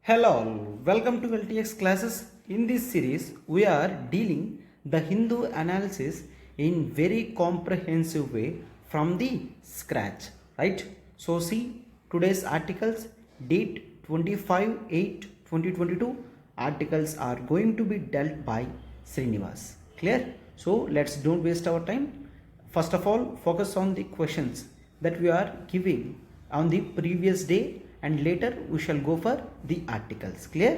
Hello all, welcome to LTX classes. In this series, we are dealing the Hindu analysis in very comprehensive way from the scratch, right? So see today's articles, date 25/8/2022. Articles are going to be dealt by Srinivas. Clear? So let's don't waste our time. First of all, focus on the questions that we are giving on the previous day, and later we shall go for the articles. Clear?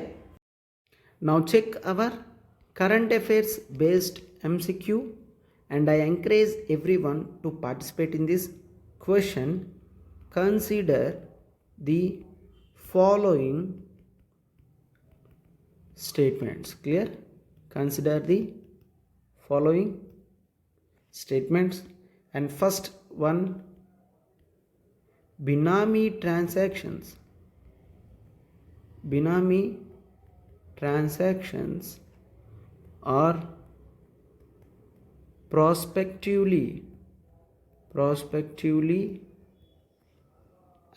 Now check our current affairs based MCQ, and I encourage everyone to participate in this question. Consider the following statements. Clear? Consider the following statements. And first one, Binami transactions are prospectively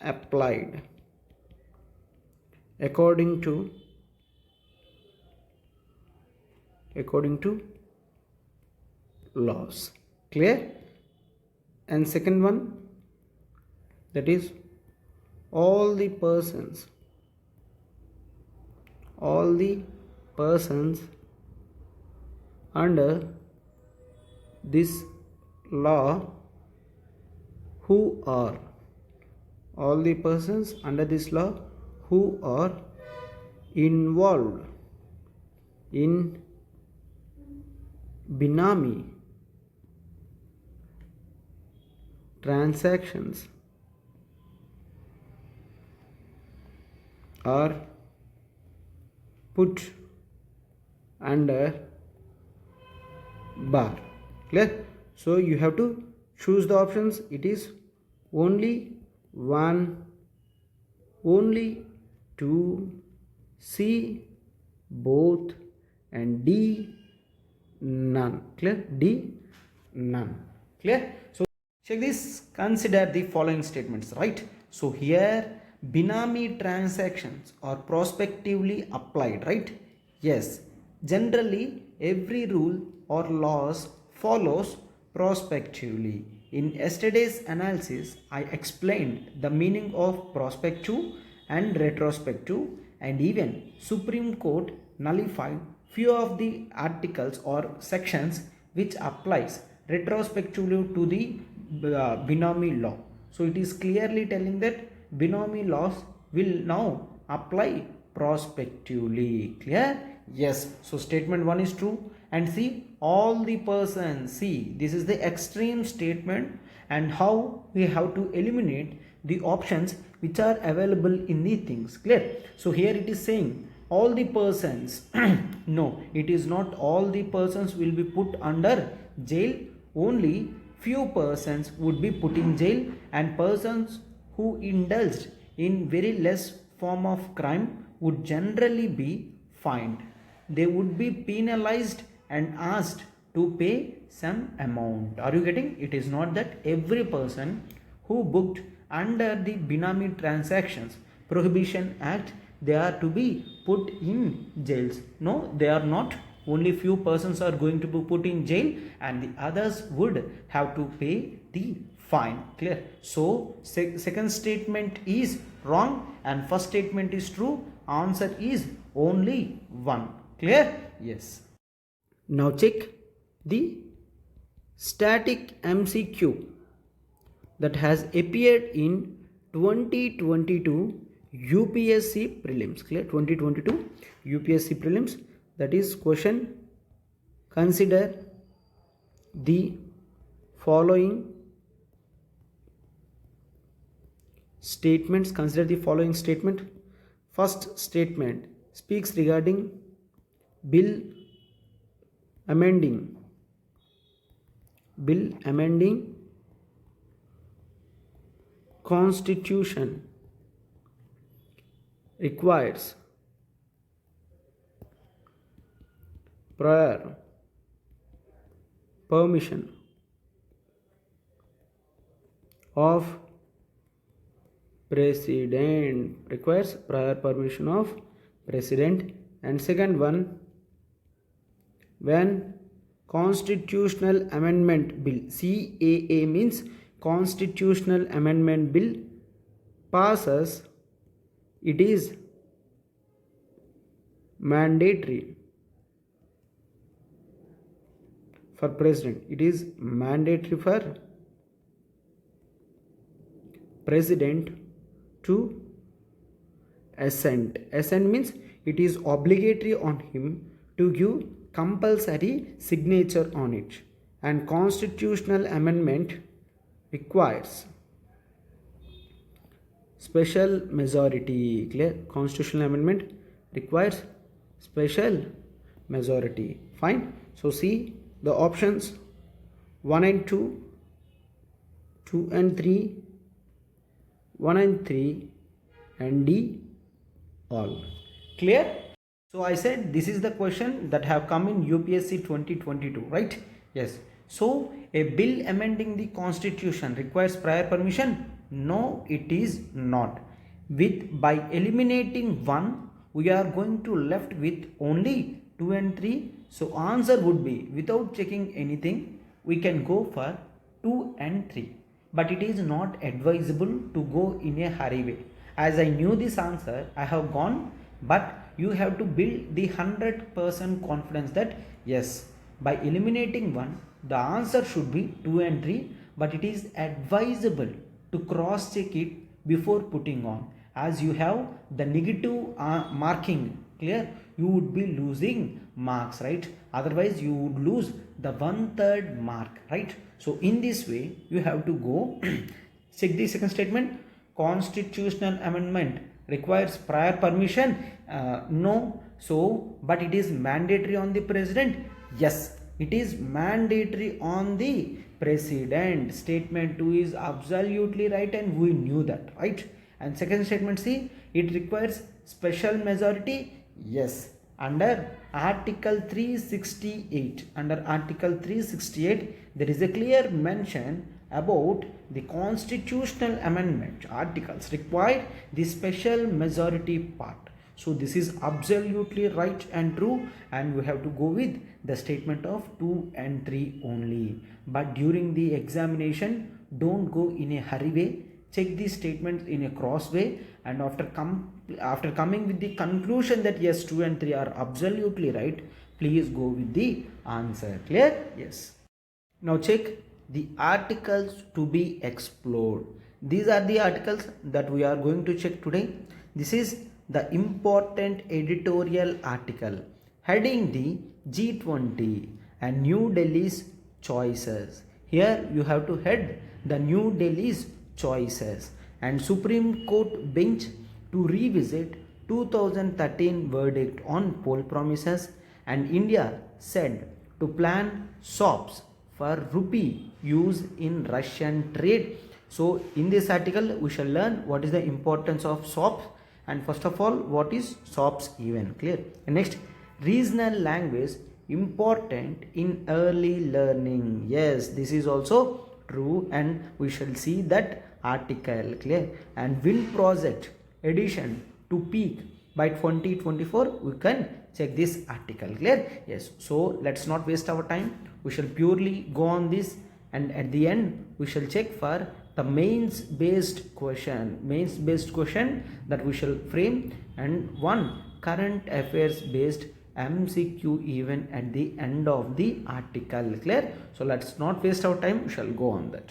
applied according to laws. Clear? And second one, that is all the persons under this law who are involved in Binami transactions are put under bar. Clear? So you have to choose the options. It is only 1, only 2, C both, and D none. Clear? D none. Clear? So check this. Consider the following statements, right? So here Binami transactions are prospectively applied, right? Yes. Generally, every rule or laws follows prospectively. In yesterday's analysis, I explained the meaning of prospective and retrospective, and even Supreme Court nullified few of the articles or sections which applies retrospectively to the Binami law. So it is clearly telling that Binami laws will now apply prospectively. Clear? Yes. So statement 1 is true. And see, all the persons, see, this is the extreme statement, and how we have to eliminate the options which are available in the things. Clear? So here it is saying all the persons. No, it is not all the persons will be put under jail. Only few persons would be put in jail, and persons who indulged in very less form of crime would generally be fined. They would be penalized and asked to pay some amount. Are you getting? It is not that every person who booked under the Binami Transactions Prohibition Act, they are to be put in jails. No, they are not. Only few persons are going to be put in jail, and the others would have to pay the fine. Clear? So second statement is wrong and first statement is true. Answer is only 1. Clear? Yes. Now check the static MCQ that has appeared in 2022 UPSC Prelims. Clear? 2022 UPSC Prelims. That is question. Consider the following statements. Consider the following statement. First statement speaks regarding bill amending constitution requires prior permission of president, requires prior permission of president. And second one, when constitutional amendment bill, CAA means constitutional amendment bill, passes, it is mandatory for president. It is mandatory for president to assent. Assent means it is obligatory on him to give compulsory signature on it, and constitutional amendment requires special majority. Clear? Constitutional amendment requires special majority. Fine. So see the options 1 and 2, 2 and 3, 1 and 3, and D all. Clear? So I said this is the question that have come in UPSC 2022, right? Yes. So a bill amending the constitution requires prior permission? No, it is not. By eliminating 1, we are going to left with only 2 and 3. So answer would be, without checking anything, we can go for 2 and 3. But it is not advisable to go in a hurry way. As I knew this answer, I have gone, but you have to build the 100% confidence that yes, by eliminating 1, the answer should be 2 and 3, but it is advisable to cross check it before putting on. As you have the negative marking, clear, you would be losing marks, right? Otherwise you would lose the 1/3 mark, right? So in this way you have to go check the second statement. Constitutional amendment requires prior permission? No. So but it is mandatory on the president? Yes, it is mandatory on the president. Statement 2 is absolutely right, and we knew that, right? And second statement, see, it requires special majority? Yes. Under Article 368, there is a clear mention about the constitutional amendment articles required the special majority part. So this is absolutely right and true, and we have to go with the statement of 2 and 3 only. But during the examination, don't go in a hurry way. Check these statements in a cross way, and after coming with the conclusion that yes, 2 and 3 are absolutely right, please go with the answer. Clear? Yes. Now check the articles to be explored. These are the articles that we are going to check today. This is the important editorial article heading the G20 and New Delhi's choices. Here you have to head the New Delhi's choices and Supreme Court bench to revisit 2013 verdict on poll promises, and India said to plan SOPs for rupee use in Russian trade. So in this article we shall learn what is the importance of SOPs, and first of all what is SOPs even. Clear? And next, regional language important in early learning. Yes, this is also true, and we shall see that article. Clear? And wind project addition to peak by 2024, we can check this article. Clear? Yes. So let's not waste our time, we shall purely go on this, and at the end we shall check for the mains based question that we shall frame, and one current affairs based MCQ even at the end of the article. Clear? So let's not waste our time, we shall go on that.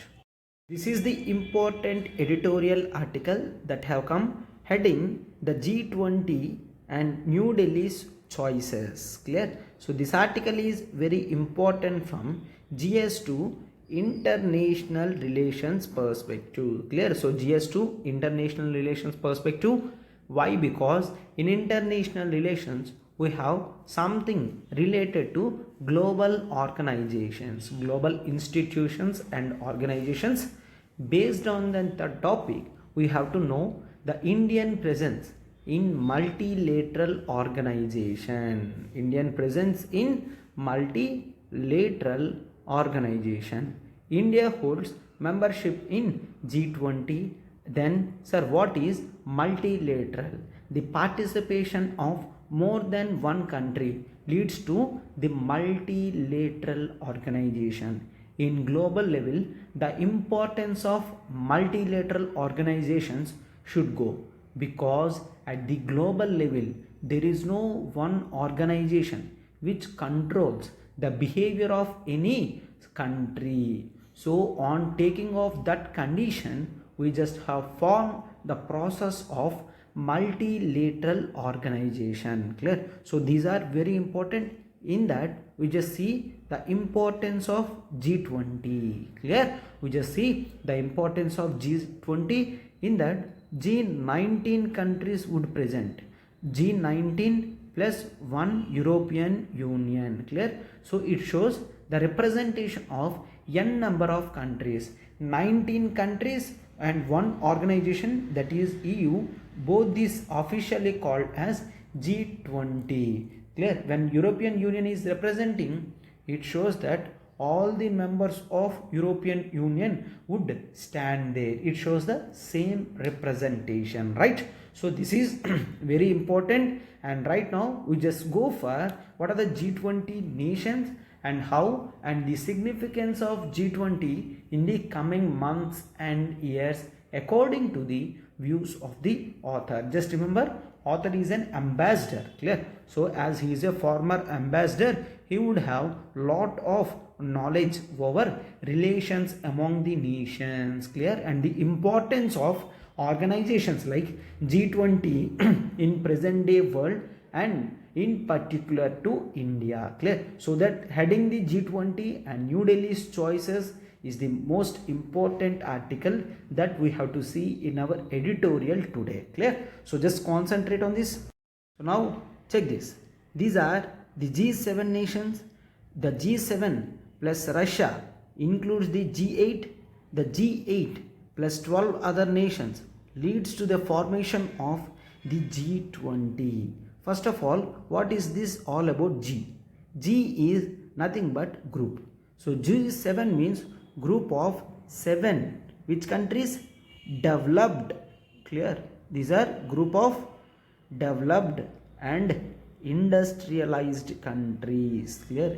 This is the important editorial article that have come heading the G20 and New Delhi's choices. Clear? So this article is very important from GS to international relations perspective. Clear? So GS to international relations perspective. Why? Because in international relations we have something related to global organizations, global institutions and organizations. Based on the topic, we have to know the Indian presence in multilateral organization. Indian presence in multilateral organization. India holds membership in G20. Then, sir, what is multilateral? the participation of more than one country leads to the multilateral organization. In global level, the importance of multilateral organizations should go, because at the global level there is no one organization which controls the behavior of any country. So on taking of that condition, we just have formed the process of multilateral organization. Clear? So these are very important. In that we just see the importance of G20. Clear? We just see the importance of G20. In that G19 countries would present. G19 plus 1 European Union. Clear? So it shows the representation of n number of countries. 19 countries and one organization, that is EU. Both these officially called as G20. Clear? When European Union is representing, it shows that all the members of European Union would stand there. It shows the same representation, right? So this is very important. And right now we just go for what are the G20 nations and how, and the significance of G20 in the coming months and years according to the views of the author. Just remember, author is an ambassador. Clear? So as he is a former ambassador, he would have lot of knowledge over relations among the nations. Clear? And the importance of organizations like G20 in present day world and in particular to India. Clear? So that heading the G20 and New Delhi's choices is the most important article that we have to see in our editorial today. Clear? So just concentrate on this. So now check this. These are the G7 nations. The G7 plus Russia includes the G8. The G8 plus 12 other nations leads to the formation of the G20. First of all, what is this all about G? G is nothing but group. So G7 means group of 7. Which countries? Developed. Clear? These are group of developed and industrialized countries. Clear?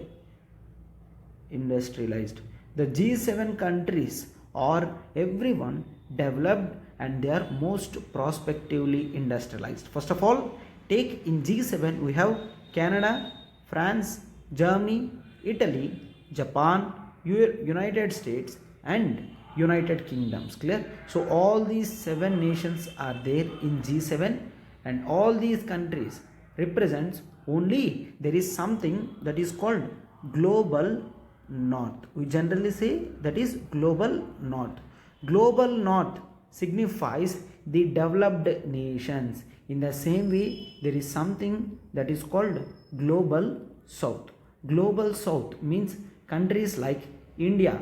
Industrialized. The G7 countries are everyone developed and they are most prospectively industrialized. First of all, take in G7 we have Canada, France, Germany, Italy, Japan, United States and United Kingdoms. Clear? So all these 7 nations are there in G7, and all these countries represents only there is something that is called global north. We generally say that is global north. Global north signifies the developed nations. In the same way, there is something that is called global south. Global south means countries like India,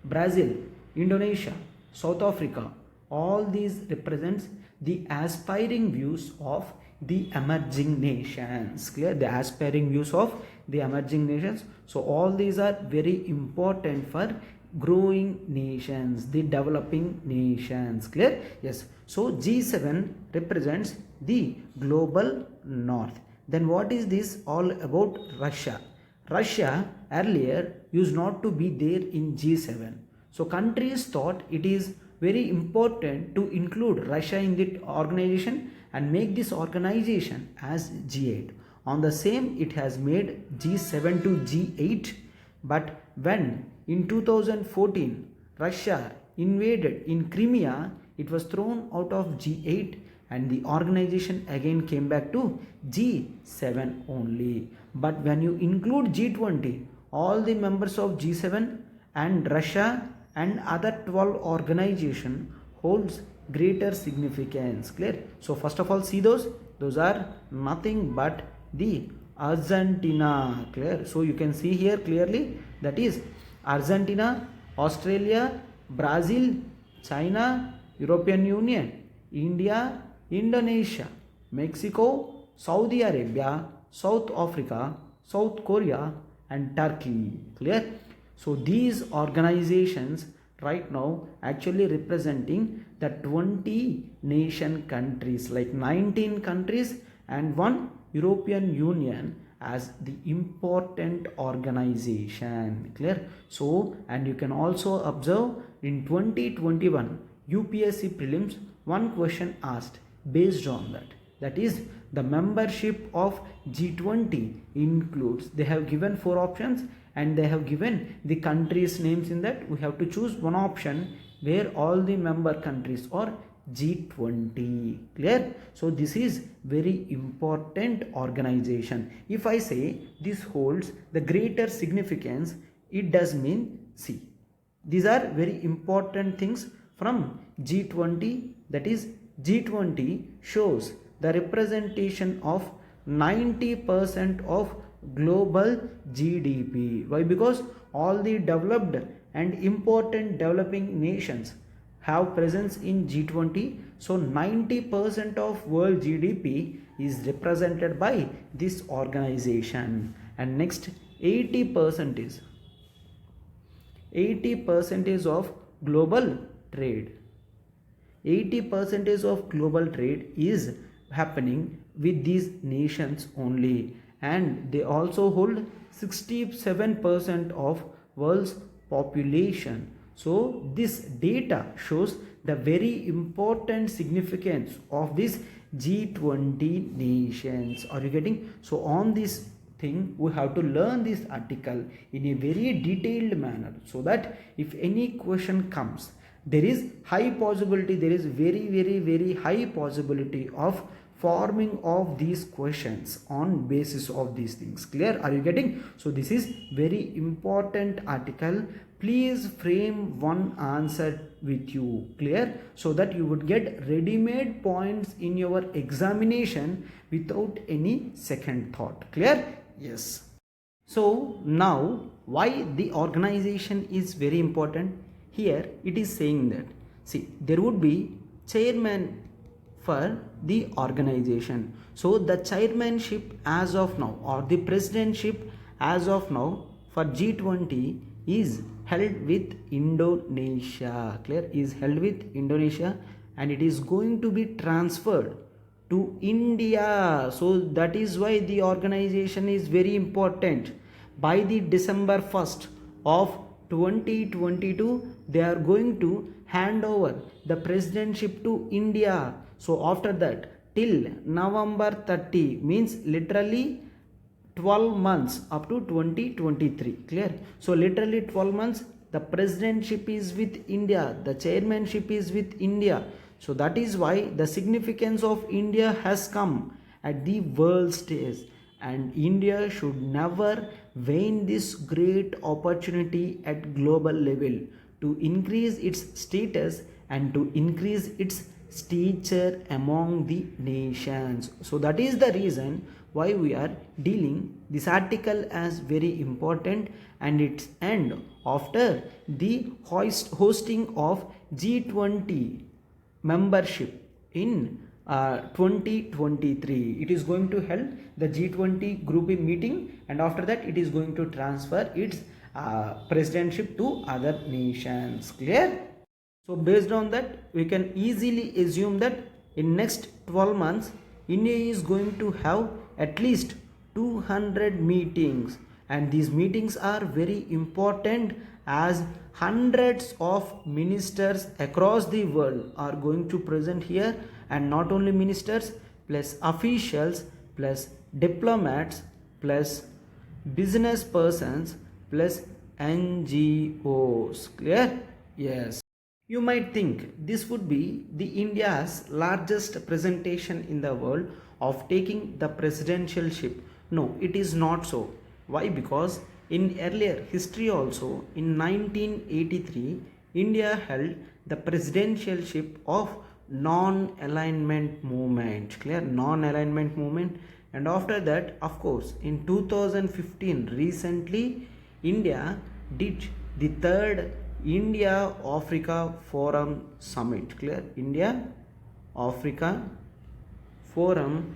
Brazil, Indonesia, South Africa. All these represents the aspiring views of the emerging nations. Clear? The aspiring views of the emerging nations. So all these are very important for growing nations, the developing nations. Clear? Yes. So G7 represents the global north. Then what is this all about Russia? Russia earlier used not to be there in G7. So countries thought it is very important to include Russia in the organization and make this organization as G8. On the same, it has made G7 to G8. But when in 2014 Russia invaded in Crimea, it was thrown out of G8 and the organization again came back to G7 only. But when you include G20, all the members of G7 and Russia and other 12 organization holds greater significance. Clear? So first of all, see those are nothing but the Argentina. Clear? So you can see here clearly, that is Argentina, Australia, Brazil, China, European Union, India, Indonesia, Mexico, Saudi Arabia, South Africa, South Korea and Turkey. Clear? So these organizations right now actually representing the 20 nation countries like 19 countries and one European Union as the important organization. Clear? So, and you can also observe in 2021 UPSC prelims one question asked based on that. That is, the membership of G20 includes, they have given four options and they have given the countries names in that. We have to choose one option where all the member countries are G20. Clear? So this is very important organization. If I say this holds the greater significance, it does mean see. These are very important things from G20. That is, G20 shows the representation of 90% of global GDP. Why? Because all the developed and important developing nations have presence in G20. So 90% of world GDP is represented by this organization. And next 80% is of global trade. 80% of global trade is happening with these nations only, and they also hold 67% of world's population. So this data shows the very important significance of these G20 nations. Are you getting? So on this thing we have to learn this article in a very detailed manner, so that if any question comes, there is high possibility, there is very high possibility of forming of these questions on basis of these things. Clear? Are you getting? So this is very important article. Please frame one answer with you. Clear? So that you would get ready-made points in your examination without any second thought. Clear? Yes. So now, why the organization is very important? Here it is saying that, see, there would be chairman for the organization. So the chairmanship as of now, or the presidentship as of now for G20 is held with Indonesia. Clear? Is held with Indonesia, and it is going to be transferred to India. So that is why the organization is very important. By the December 1st of 2022, they are going to hand over the presidentship to India. So after that, till November 30, means literally 12 months up to 2023. Clear? So literally 12 months, the presidentship is with India, the chairmanship is with India. So that is why the significance of India has come at the world stage, and India should never vain this great opportunity at global level to increase its status and to increase its stature among the nations. So that is the reason why we are dealing this article as very important, and its end after the hosting of G20 membership in 2023. It is going to held the G20 group meeting, and after that it is going to transfer its presidentship to other nations. Clear? So based on that, we can easily assume that in next 12 months India is going to have at least 200 meetings, and these meetings are very important as hundreds of ministers across the world are going to present here, and not only ministers plus officials plus diplomats plus business persons plus NGOs. Clear? Yes. You might think this would be the India's largest presentation in the world of taking the presidentialship. No, it is not so. Why? Because in earlier history also, in 1983, India held the presidentialship of non-alignment movement. Clear? Non-alignment movement. And after that, of course, in 2015, recently, India did the third India Africa Forum Summit. Clear? India Africa Forum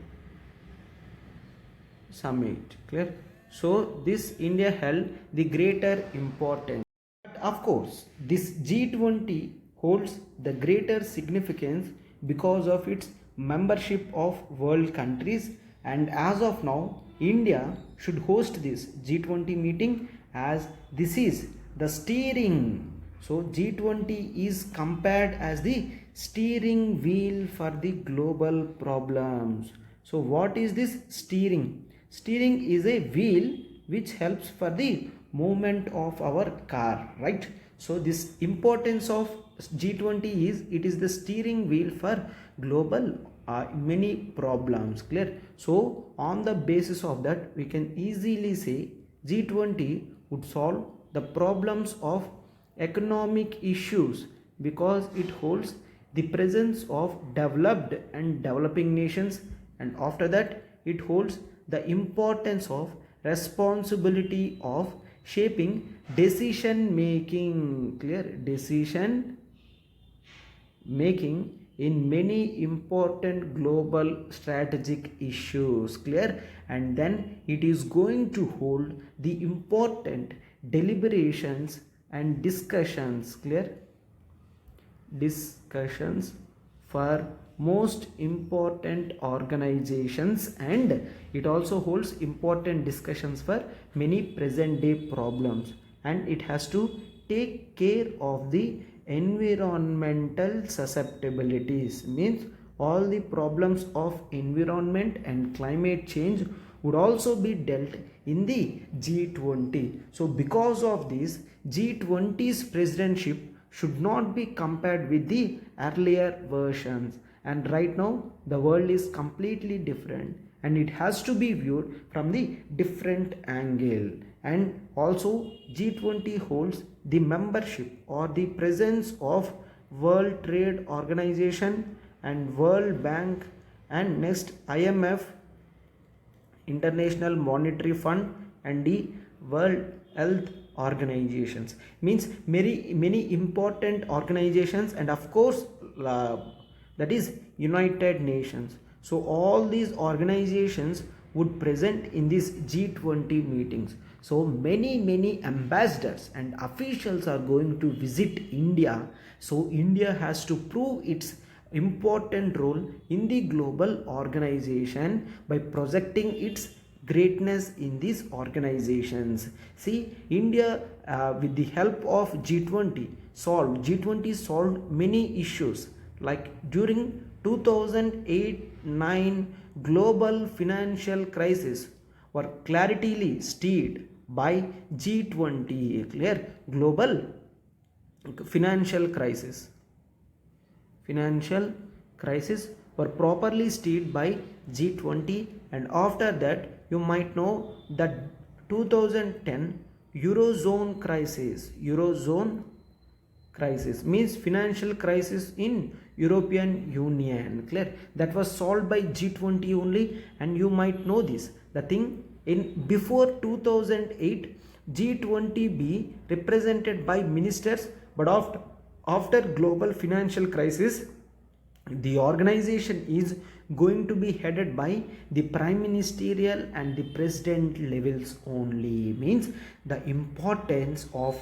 Summit. Clear? So this India held the greater importance. But of course, this G20 holds the greater significance because of its membership of world countries, and as of now India should host this G20 meeting as this is the steering. So G20 is compared as the steering wheel for the global problems. So what is this steering? Steering is a wheel which helps for the movement of our car, right? So this importance of G20 is it is the steering wheel for global many problems, clear? So on the basis of that we can easily say G20 would solve the problems of economic issues because it holds the presence of developed and developing nations, and after that it holds the importance of responsibility of shaping decision making, clear? Decision making in many important global strategic issues, clear? And then it is going to hold the important deliberations and discussions, clear? Discussions for most important organizations, and it also holds important discussions for many present day problems, and it has to take care of the environmental susceptibilities, means all the problems of environment and climate change would also be dealt in the G20. So because of this, G20's presidentship should not be compared with the earlier versions, and right now the world is completely different and it has to be viewed from the different angle. And also G20 holds the membership or the presence of World Trade Organization and World Bank, and next IMF, International Monetary Fund, and the World Health Organizations, means many important organizations, and of course that is United Nations. So all these organizations would present in these G20 meetings. So many ambassadors and officials are going to visit India. So India has to prove its important role in the global organization by projecting its greatness in these organizations. See, India with the help of G20 solved many issues, like during 2008-9 global financial crisis were clarity steered by G20, clear? Global financial crisis were properly steered by G20, and after that you might know that 2010 Eurozone crisis means financial crisis in European Union, clear? That was solved by G20 only, and you might know this. The thing in before 2008 G20 be represented by ministers, but after global financial crisis the organization is going to be headed by the prime ministerial and the president levels only, means the importance of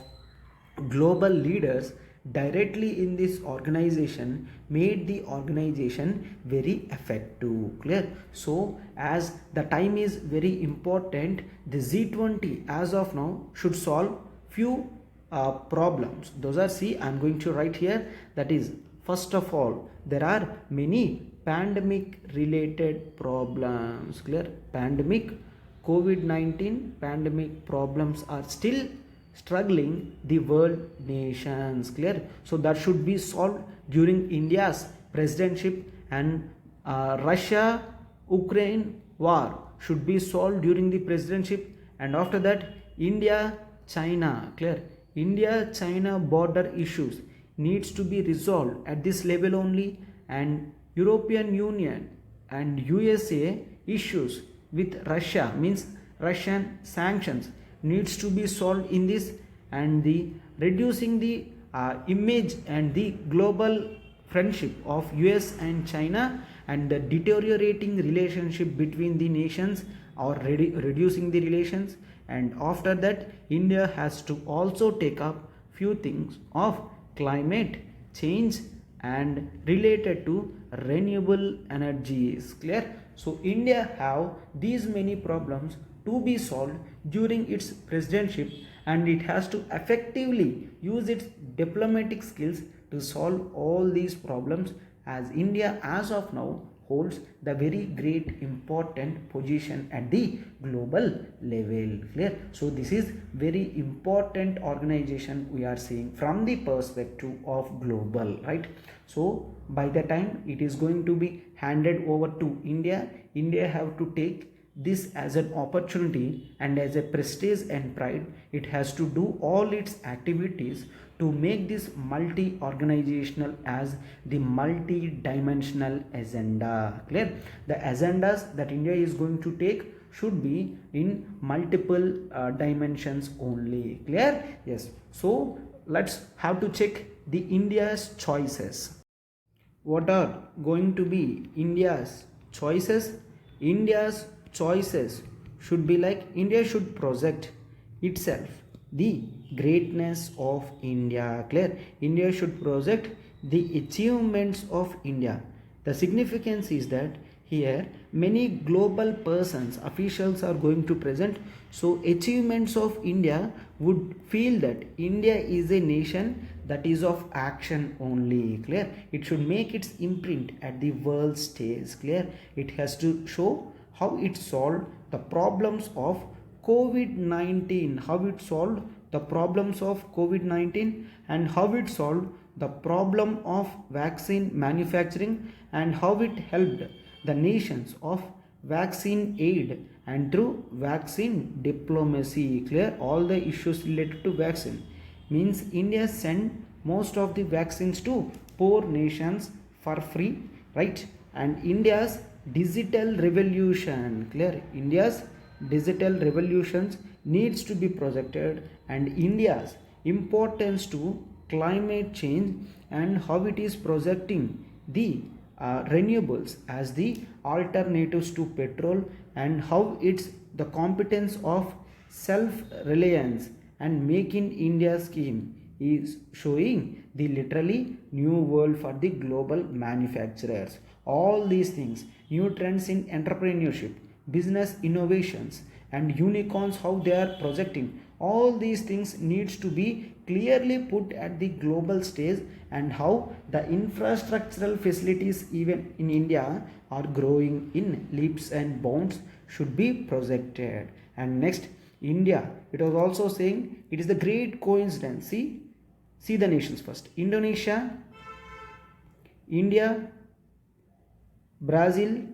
global leaders directly in this organization made the organization very effective, clear? So as the time is very important, the G20 as of now should solve few problems. Those are, see, I'm going to write here, that is, first of all, there are many pandemic related problems, clear? Pandemic, COVID-19 pandemic problems are still struggling the world nations, clear? So that should be solved during India's presidentship, and Russia Ukraine war should be solved during the presidentship, and after that India China, clear? India China border issues needs to be resolved at this level only, and European Union and USA issues with Russia, means Russian sanctions, needs to be solved in this, and the reducing the image and the global friendship of US and China, and the deteriorating relationship between the nations, or reducing the relations. And after that India has to also take up few things of climate change and related to renewable energies. Clear? So India have these many problems to be solved during its presidency, and it has to effectively use its diplomatic skills to solve all these problems, as India as of now holds the very great important position at the global level. Clear? So this is very important organization we are seeing from the perspective of global, right? So by the time it is going to be handed over to India have to take this as an opportunity and as a prestige and pride. It has to do all its activities to make this multi-organizational as the multi-dimensional agenda. Clear? The agendas that India is going to take should be in multiple dimensions only. Clear? Yes. So let's have to check the India's choices. What are going to be India's choices? India's choices should be like, India should project itself the greatness of India. Clear? India should project the achievements of India. The significance is that here many global persons, officials are going to present. So achievements of India would feel that India is a nation that is of action only. Clear? It should make its imprint at the world stage. Clear? It has to show how it solved the problems of COVID-19, how it solved the problems of COVID-19, and how it solved the problem of vaccine manufacturing, and how it helped the nations of vaccine aid and through vaccine diplomacy. Clear? All the issues related to vaccine means India sent most of the vaccines to poor nations for free, right? And India's digital revolution. Clear? India's digital revolutions needs to be projected, and India's importance to climate change and how it is projecting the renewables as the alternatives to petrol, and how it's the competence of self-reliance and Make in India scheme is showing the literally new world for the global manufacturers. All these things, new trends in entrepreneurship, business innovations, and unicorns, how they are projecting, all these things needs to be clearly put at the global stage, and how the infrastructural facilities even in India are growing in leaps and bounds should be projected. And next, India, it was also saying it is the great coincidence. See the nations first: Indonesia, India, Brazil,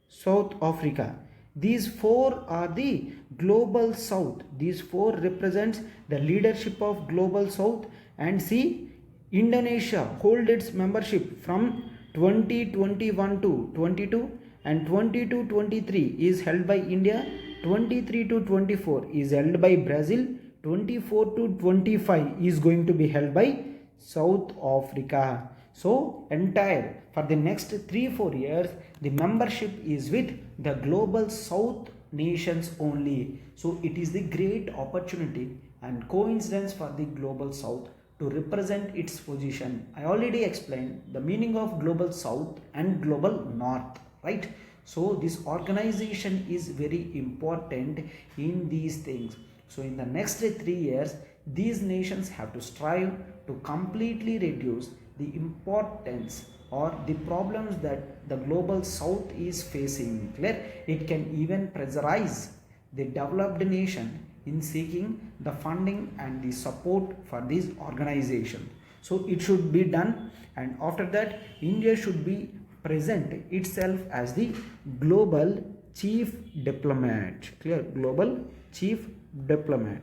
South Africa. These four are the global south. These four represents the leadership of global south. And see, Indonesia hold its membership from 2021 to 22, and 22-23 is held by India, 23-24 is held by Brazil, 24-25 is going to be held by South Africa. So entire for the next 3-4 years the membership is with the global south nations only. So it is the great opportunity and coincidence for the global south to represent its position. I already explained the meaning of global south and global north, right? So this organization is very important in these things. So in the next 3 years these nations have to strive to completely reduce the importance or the problems that the global south is facing. Clear? It can even pressurize the developed nation in seeking the funding and the support for this organization. So it should be done, and after that India should be present itself as the global chief diplomat. Clear? Global chief diplomat.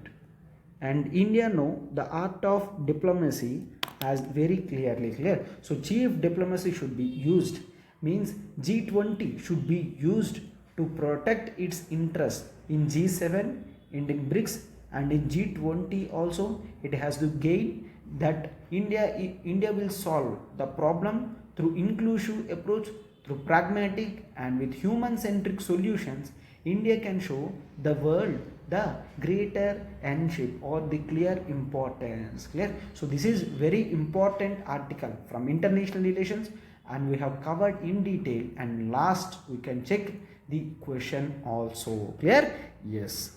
And India know the art of diplomacy as very clearly. Clear? So chief diplomacy should be used, means G20 should be used to protect its interests in G7 and in BRICS, and in G20 also it has to gain that India will solve the problem through inclusive approach, Through pragmatic and with human-centric solutions, India can show the world the greater endship or the clear importance. Clear? So this is very important article from international relations, and we have covered in detail, and last we can check the question also. Clear? Yes.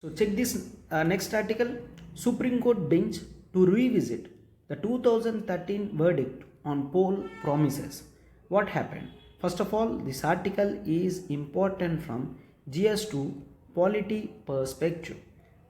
So check this next article. Supreme Court bench to revisit the 2013 verdict on poll promises. What happened? First of all, this article is important from GS2 polity perspective.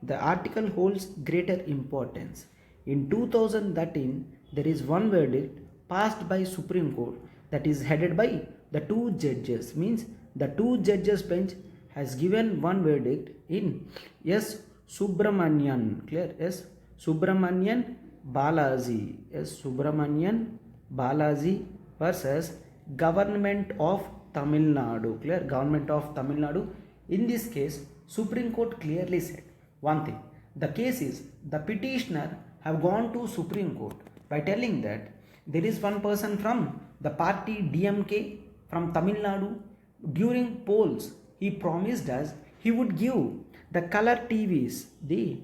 The article holds greater importance. In 2013, there is one verdict passed by Supreme Court that is headed by the two judges. Means the two judges bench has given one verdict in S. Subramanian. Clear? S. Subramanian Balaji. S. Subramanian Balaji versus Government of Tamil Nadu. Clear? Government of Tamil Nadu. In this case, Supreme Court clearly said one thing. The case is the petitioner have gone to Supreme Court by telling that there is one person from the party DMK from Tamil Nadu. During polls, he promised us he would give the color TVs, the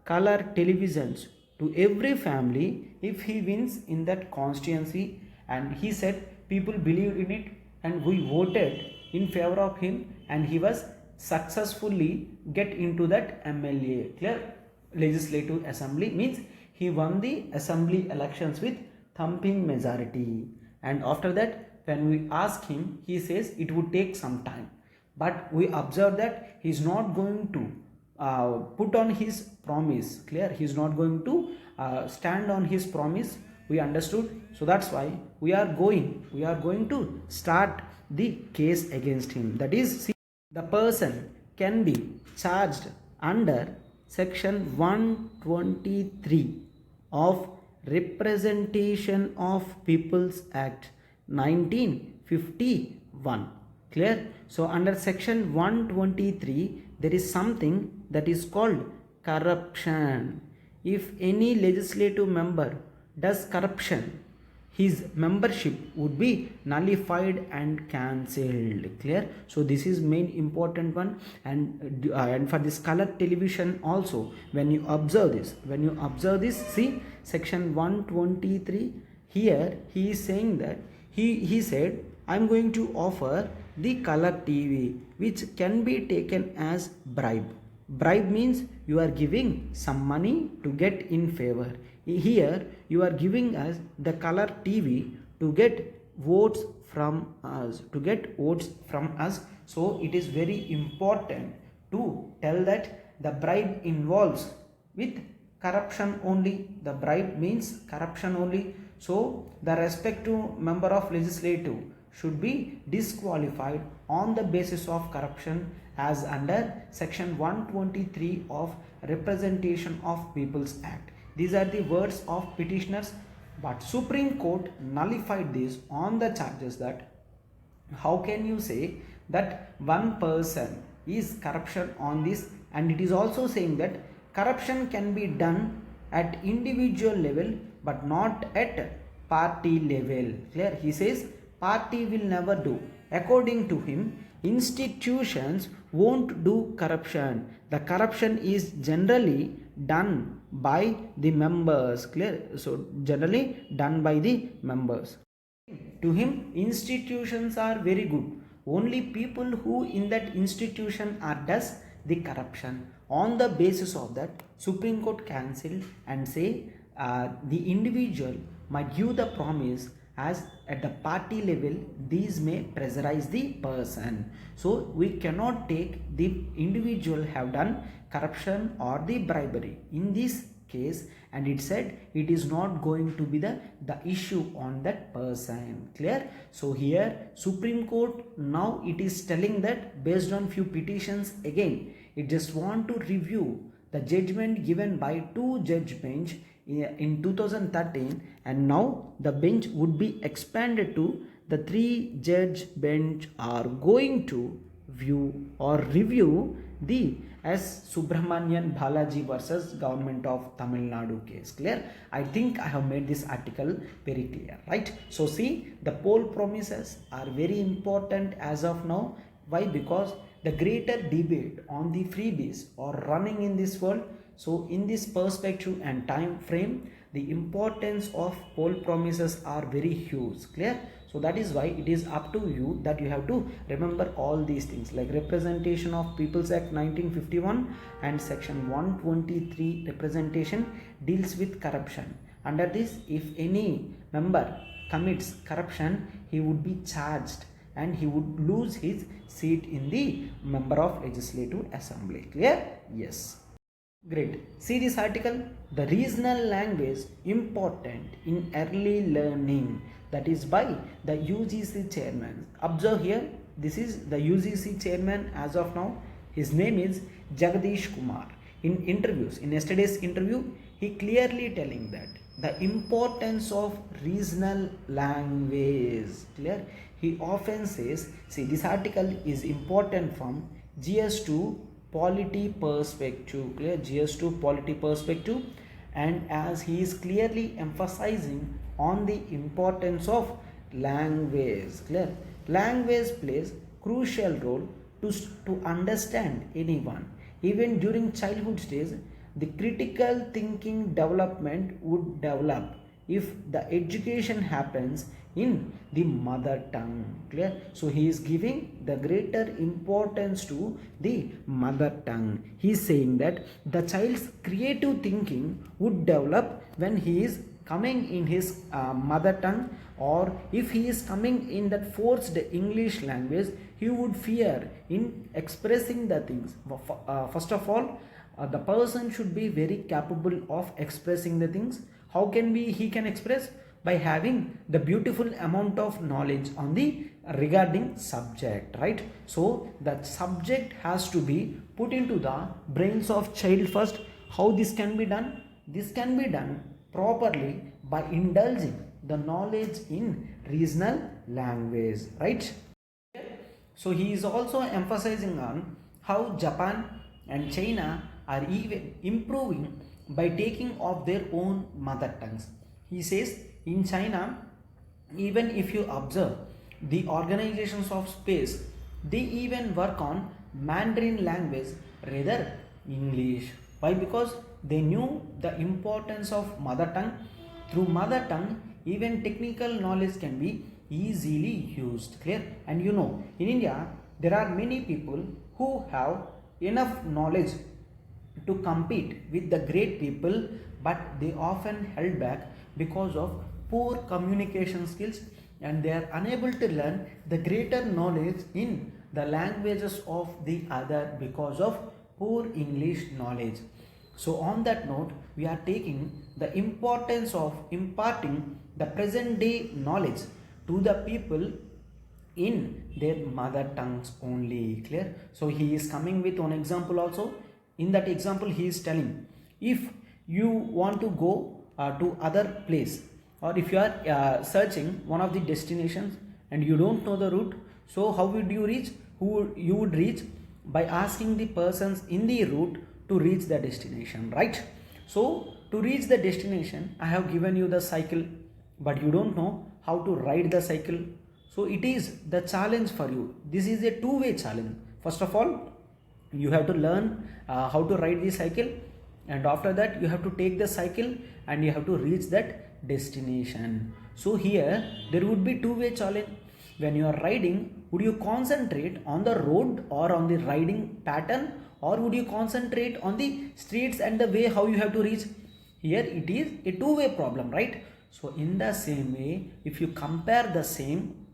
color televisions to every family if he wins in that constituency, and he said people believed in it and we voted in favor of him, and he was successfully get into that MLA. Clear? Legislative Assembly, means he won the assembly elections with thumping majority, and after that when we ask him, he says it would take some time, but we observe that he is not going to put on his promise. Clear? He is not going to stand on his promise. We understood. So that's why we are going to start the case against him. That is, see, the person can be charged under section 123 of Representation of People's Act 1951. Clear? So under section 123 there is something that is called corruption. If any legislative member does corruption, his membership would be nullified and cancelled. Clear? So this is main important one. And for this color television also, when you observe this, see section 123, here he is saying that he said I am going to offer the color TV which can be taken as bribe. Bribe means you are giving some money to get in favor. Here you are giving us the color TV to get votes from us, So it is very important to tell that the bribe involves with corruption only. The bribe means corruption only. So the respective member of legislative should be disqualified on the basis of corruption as under section 123 of Representation of People's Act. These are the words of petitioners, but Supreme Court nullified this on the charges that how can you say that one person is corruption on this, and it is also saying that corruption can be done at individual level but not at party level. Clear? He says party will never do. According to him, institutions won't do corruption. The corruption is generally done by the members. Clear? So generally done by the members. To him, institutions are very good. Only people who in that institution are does the corruption. On the basis of that, Supreme Court cancelled and say the individual might give the promise as at the party level these may pressurize the person. So we cannot take the individual have done corruption or the bribery in this case, and it said it is not going to be the issue on that person. Clear? So here Supreme Court now it is telling that based on few petitions, again it just want to review the judgment given by two judge bench in 2013, and now the bench would be expanded to the three judge bench are going to view or review the S. Subramanian Balaji versus Government of Tamil Nadu case. Clear? I think I have made this article very clear, right? So see, the poll promises are very important as of now. Why? Because the greater debate on the freebies are running in this world. So in this perspective and time frame, the importance of poll promises are very huge. Clear? So that is why it is up to you that you have to remember all these things, like Representation of People's Act 1951 and section 123 representation deals with corruption. Under this, if any member commits corruption, he would be charged and he would lose his seat in the member of Legislative Assembly. Clear? Yes. Great. See this article. The regional language important in early learning. That is by the UGC Chairman. Observe here. This is the UGC Chairman as of now. His name is Jagadish Kumar. In interviews, in yesterday's interview, he clearly telling that the importance of regional language. Clear? He often says, see, this article is important from GS2 polity perspective. Clear? GS2 polity perspective, and as he is clearly emphasizing on the importance of language. Clear? Language plays crucial role to understand anyone. Even during childhood stage, the critical thinking development would develop if the education happens in the mother tongue. Clear? So he is giving the greater importance to the mother tongue. He is saying that the child's creative thinking would develop when he is coming in his mother tongue, or if he is coming in that forced English language, he would fear in expressing the things. First of all, the person should be very capable of expressing the things. How can he can express? By having the beautiful amount of knowledge on the regarding subject, right? So that subject has to be put into the brains of child first. How this can be done? This can be done properly by indulging the knowledge in regional language, right? So he is also emphasizing on how Japan and China are even improving by taking of their own mother tongues. He says in China, even if you observe the organizations of space, they even work on Mandarin language rather English. Why? Because they knew the importance of mother tongue. Through mother tongue, even technical knowledge can be easily used. Clear? And you know, in India, there are many people who have enough knowledge to compete with the great people, but they often held back because of poor communication skills, and they are unable to learn the greater knowledge in the languages of the other because of poor English knowledge. So on that note, we are taking the importance of imparting the present day knowledge to the people in their mother tongues only. Clear? So he is coming with one example also. In that example, he is telling, if you want to go to other place, or if you are searching one of the destinations and you don't know the route, so how would you reach? You would reach by asking the persons in the route to reach the destination, right? So to reach the destination, I have given you the cycle, but you don't know how to ride the cycle. So it is the challenge for you. This is a two-way challenge. First of all, you have to learn how to ride the cycle, and after that you have to take the cycle and you have to reach that destination. So here there would be two-way challenge. When you are riding, would you concentrate on the road or on the riding pattern, or would you concentrate on the streets and the way how you have to reach? Here it is a two-way problem, right? So in the same way, if you compare the same,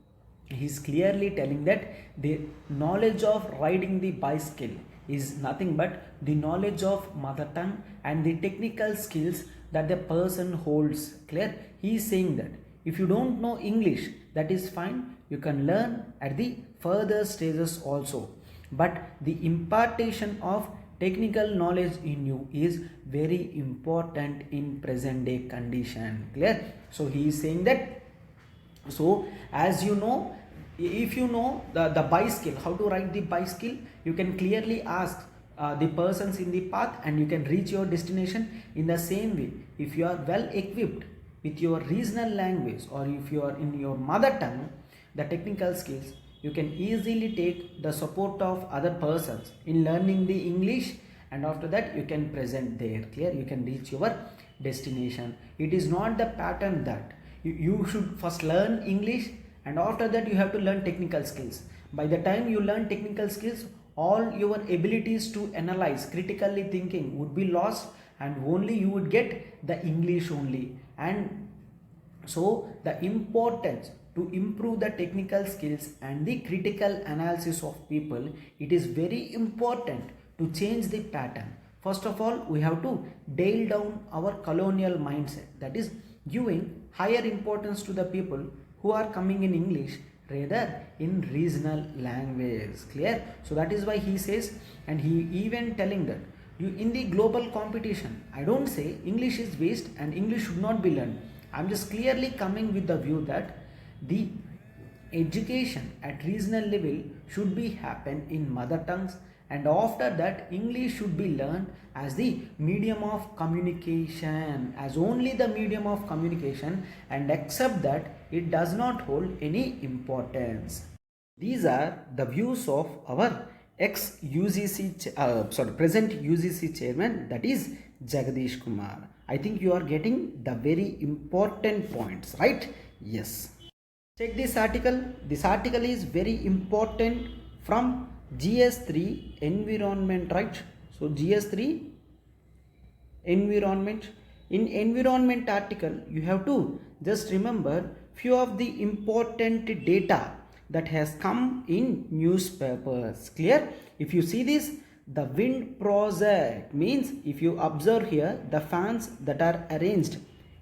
he is clearly telling that the knowledge of riding the bicycle is nothing but the knowledge of mother tongue and the technical skills that the person holds. Clear? He is saying that if you don't know English, that is fine, you can learn at the further stages also, but the impartation of technical knowledge in you is very important in present day condition. Clear? So he is saying that, so as you know, if you know the bicycle, how to ride the bicycle, you can clearly ask the persons in the path and you can reach your destination. In the same way, if you are well equipped with your regional language, or if you are in your mother tongue, the technical skills, you can easily take the support of other persons in learning the English, and after that you can present there. Clear? You can reach your destination. It is not the pattern that you should first learn English and after that you have to learn technical skills. By the time you learn technical skills, all your abilities to analyze, critically thinking would be lost, and only you would get the English only. And so the importance to improve the technical skills and the critical analysis of people, it is very important to change the pattern. First of all, we have to dial down our colonial mindset, that is giving higher importance to the people who are coming in English rather in regional language. Clear? So that is why he says, and he even telling that you in the global competition, I don't say English is waste and English should not be learned. I'm just clearly coming with the view that the education at regional level should be happen in mother tongues, and after that English should be learned as the medium of communication, as only the medium of communication, and except that it does not hold any importance. These are the views of our ex UGC present UGC chairman, that is Jagadish Kumar. I think you are getting the very important points, right? Yes. Check this article. This article is very important from GS3 environment, right? So GS3 environment. In environment article, you have to just remember few of the important data that has come in newspapers. Clear? If you see this, the wind project means, if you observe here, the fans that are arranged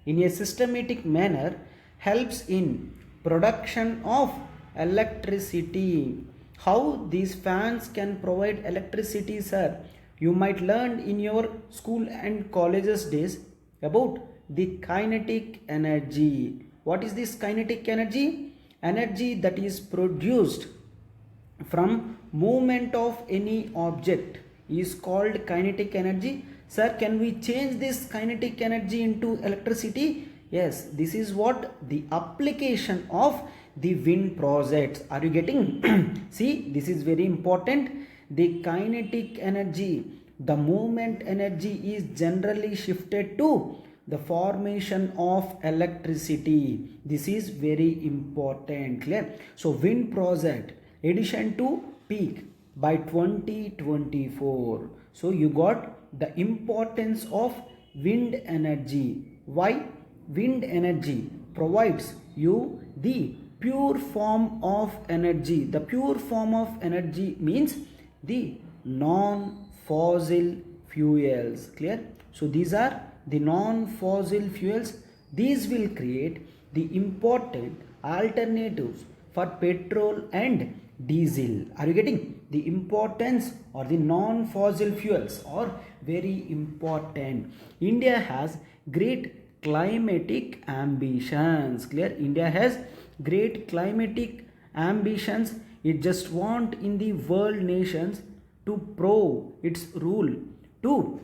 in a systematic manner helps in production of electricity. How these fans can provide electricity, sir? You might learn in your school and colleges days about the kinetic energy. What is this kinetic energy? Energy that is produced from movement of any object is called kinetic energy. Sir, can we change this kinetic energy into electricity? Yes, this is what the application of the wind projects. Are you getting? See, this is very important. The kinetic energy, the movement energy is generally shifted to the formation of electricity. This is very important. Clear? So wind project addition to peak by 2024. So you got the importance of wind energy. Why? Wind energy provides you the pure form of energy. The pure form of energy means the non-fossil fuels. Clear? So these are the non-fossil fuels. These will create the important alternatives for petrol and diesel. Are you getting? The importance or the non-fossil fuels are very important. India has great climatic ambitions. Clear? India has great climatic ambitions. It just want in the world nations to prove its rule, to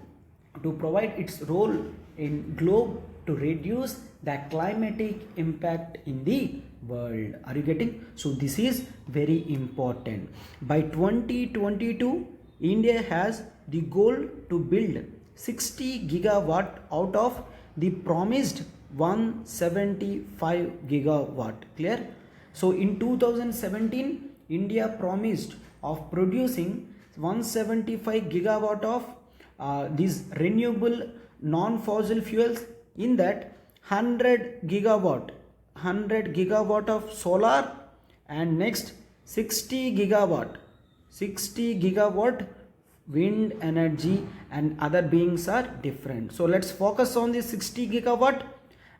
provide its role in globe to reduce the climatic impact in the world. Are you getting? So this is very important. By 2022, India has the goal to build 60 gigawatt out of the promised 175 gigawatt. Clear? So in 2017, India promised of producing 175 gigawatt of these renewable non-fossil fuels. In that 100 gigawatt of solar, and next 60 gigawatt wind energy, and other beings are different. So let's focus on the 60 gigawatt.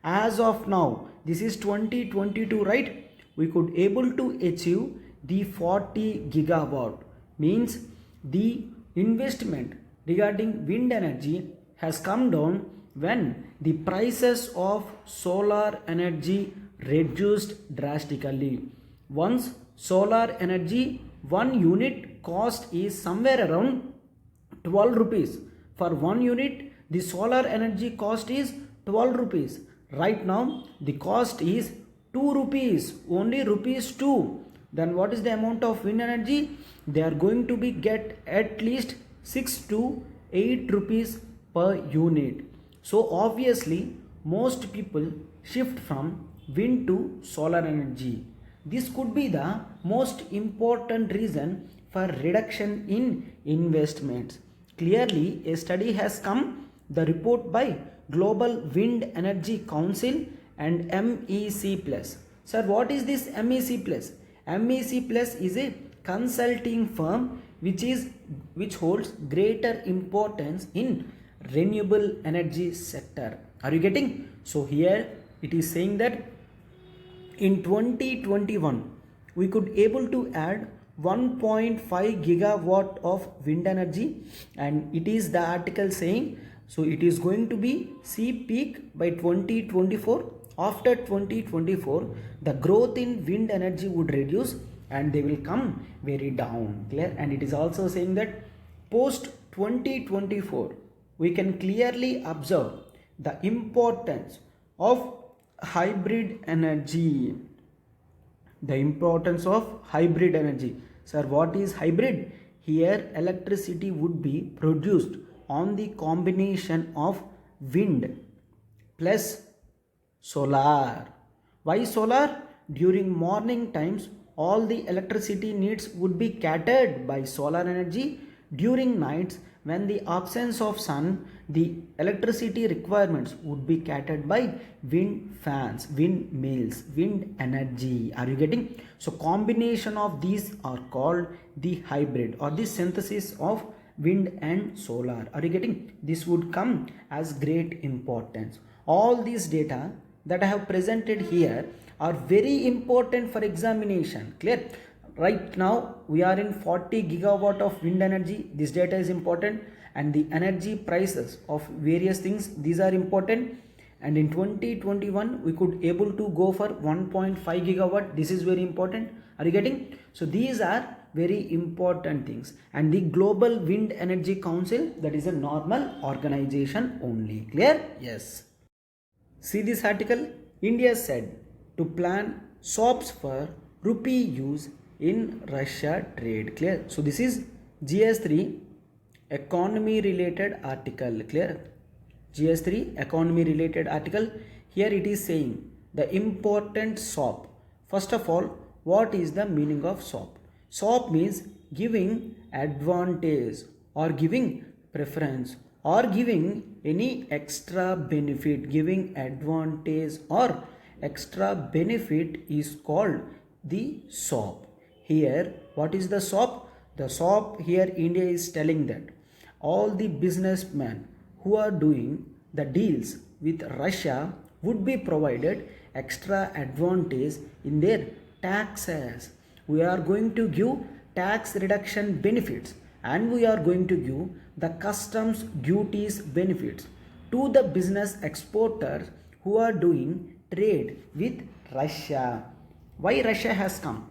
As of now, this is 2022, right? We could able to achieve the 40 gigawatt, means the investment regarding wind energy has come down when the prices of solar energy reduced drastically. Once solar energy 1 unit cost is somewhere around 12 rupees. For 1 unit the solar energy cost is 12 rupees. Right now the cost is 2 rupees, only rupees 2. Then what is the amount of wind energy? They are going to be get at least 6 to 8 rupees per unit. So obviously most people shift from wind to solar energy. This could be the most important reason for reduction in investments. Clearly a study has come, the report by Global Wind Energy Council and MEC Plus. Sir, what is this MEC Plus? MEC Plus is a consulting firm which holds greater importance in renewable energy sector. Are you getting? So here it is saying that in 2021 we could able to add 1.5 gigawatt of wind energy, and it is the article saying, so it is going to be see peak by 2024. After 2024 the growth in wind energy would reduce and they will come very down. Clear? And it is also saying that post 2024 we can clearly observe the importance of hybrid energy. The importance of hybrid energy. Sir, what is hybrid? Here electricity would be produced on the combination of wind plus solar. Why solar? During morning times all the electricity needs would be catered by solar energy. During nights, when the absence of sun, the electricity requirements would be catered by wind fans, windmills, wind energy. Are you getting? So combination of these are called the hybrid or the synthesis of wind and solar. Are you getting? This would come as great importance. All these data that I have presented here are very important for examination. Clear? Right now we are in 40 gigawatt of wind energy. This data is important, and the energy prices of various things, these are important. And in 2021 we could able to go for 1.5 gigawatt. This is very important. Are you getting? So these are very important things. And the Global Wind Energy Council, that is a normal organization only. Clear? Yes. See this article. India said to plan swaps for rupee use in Russia trade. Clear? So this is GS3 economy related article. Clear? GS3 economy related article. Here it is saying the important swap. First of all, what is the meaning of swap? Swap means giving advantage or giving preference or giving any extra benefit. Giving advantage or extra benefit is called the swap. Here what is the swap? The swap here India is telling that all the businessmen who are doing the deals with Russia would be provided extra advantage in their taxes. We are going to give tax reduction benefits, and we are going to give the customs duties benefits to the business exporters who are doing trade with Russia. Why Russia has come?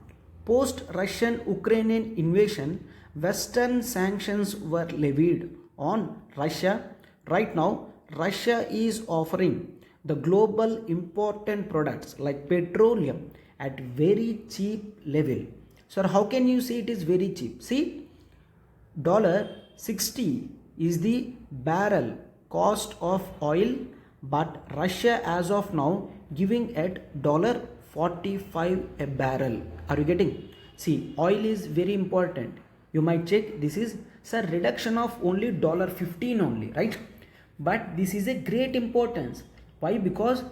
Post Russian Ukrainian invasion, Western sanctions were levied on Russia. Right now Russia is offering the global important products like petroleum at very cheap level. So how can you say it is very cheap? See, $60 is the barrel cost of oil, but Russia as of now giving at $45 a barrel. Are you getting? See, oil is very important. You might check, this is sir reduction of only $15 only, right? But this is a great importance. Why? Because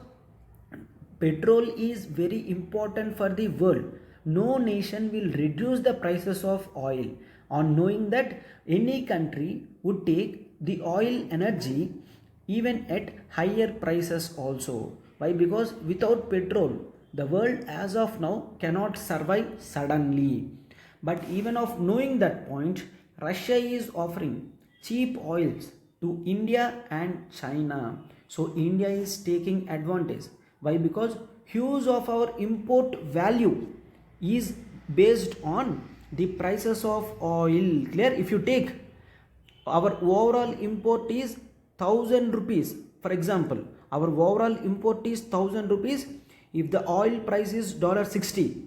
petrol is very important for the world. No nation will reduce the prices of oil on knowing that any country would take the oil energy even at higher prices also. Why? Because without petrol the world as of now cannot survive suddenly. But even of knowing that point, Russia is offering cheap oils to India and China. So India is taking advantage. Why? Because huge of our import value is based on the prices of oil. Clear? If you take our overall import is 1000 rupees, for example, our overall import is 1000 rupees. If the oil price is $60,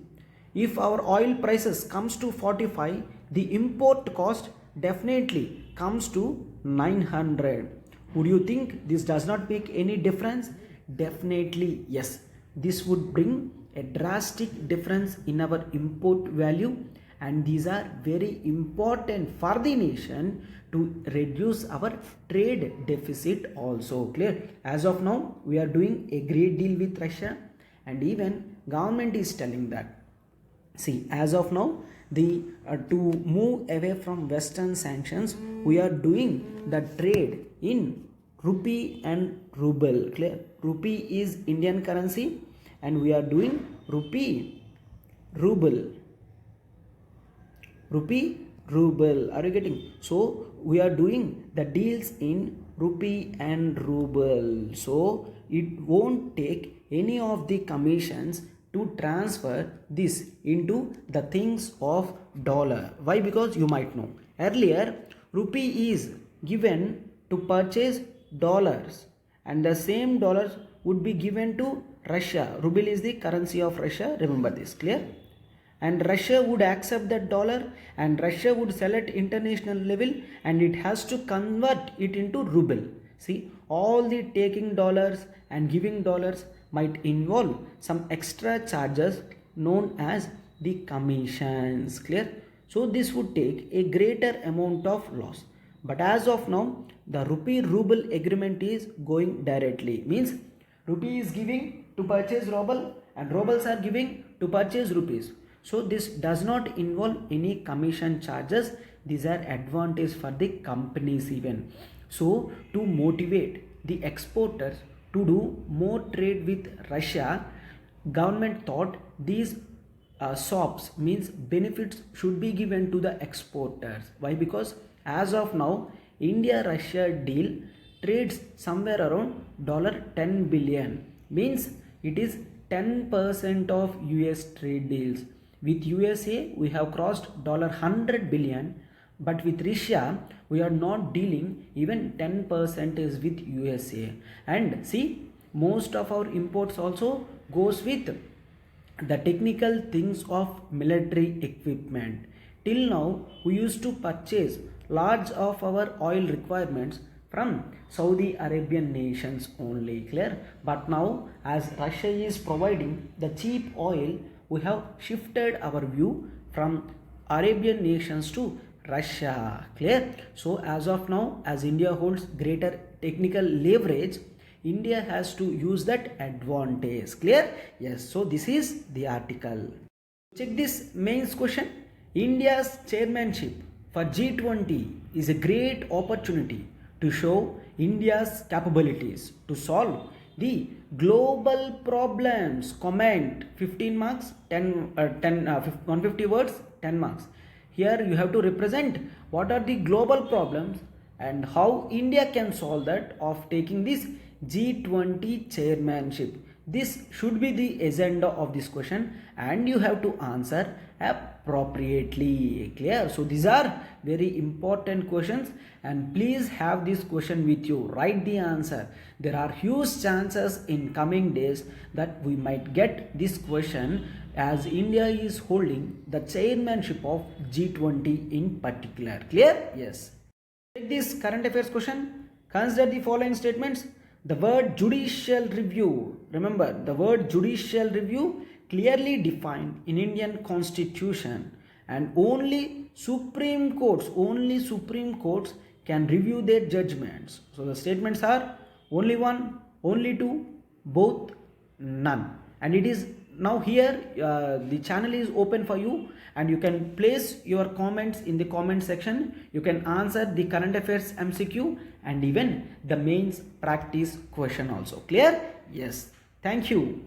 if our oil prices comes to 45, the import cost definitely comes to 900. Would you think this does not make any difference? Definitely yes. This would bring a drastic difference in our import value, and these are very important for the nation to reduce our trade deficit also. Clear? As of now, we are doing a great deal with Russia, and even government is telling that. See, as of now, the to move away from Western sanctions, we are doing the trade in rupee and ruble. Clear? Rupee is Indian currency, and we are doing rupee ruble. Rupee ruble. Are you getting? So we are doing the deals in rupee and ruble. So it won't take any of the commissions to transfer this into the things of dollar. Why? Because you might know earlier rupee is given to purchase dollars, and the same dollars would be given to Russia. Ruble is the currency of Russia. Remember this. Clear? And Russia would accept that dollar, and Russia would sell at international level, and it has to convert it into ruble. See, all the taking dollars and giving dollars might involve some extra charges known as the commissions. Clear? So this would take a greater amount of loss. But as of now, the rupee ruble agreement is going directly. Means rupee is giving to purchase ruble, and rubles are giving to purchase rupees. So this does not involve any commission charges. These are advantage for the companies even. So to motivate the exporters to do more trade with Russia, government thought these SOPs means benefits should be given to the exporters. Why? Because as of now, India-Russia deal trades somewhere around $10 billion. Means it is 10% of US trade deals. With USA, we have crossed $100 billion, but with Russia, we are not dealing even 10% is with USA. And see, most of our imports also goes with the technical things of military equipment. Till now, we used to purchase large of our oil requirements from Saudi Arabian nations only. Clear? But now, as Russia is providing the cheap oil, we have shifted our view from Arabian nations to Russia. Clear? So as of now, as India holds greater technical leverage, India has to use that advantage. Clear? Yes. So this is the article. Check this mains question. India's chairmanship for G20 is a great opportunity to show India's capabilities to solve the global problems. Comment 15 marks, 150 words, 10 marks. Here you have to represent what are the global problems and how India can solve that of taking this G20 chairmanship. This should be the agenda of this question, and you have to answer appropriately. Clear? So these are very important questions, and please have this question with you. Write the answer. There are huge chances in coming days that we might get this question, as India is holding the chairmanship of G20 in particular. Clear? Yes. Take this current affairs question. Consider the following statements. The word judicial review, remember the word judicial review clearly defined in Indian constitution, and only Supreme Courts can review their judgments. So the statements are only one, only two, both, none. And it is now here the channel is open for you, and you can place your comments in the comment section. You can answer the current affairs MCQ and even the mains practice question also. Clear? Yes. Thank you.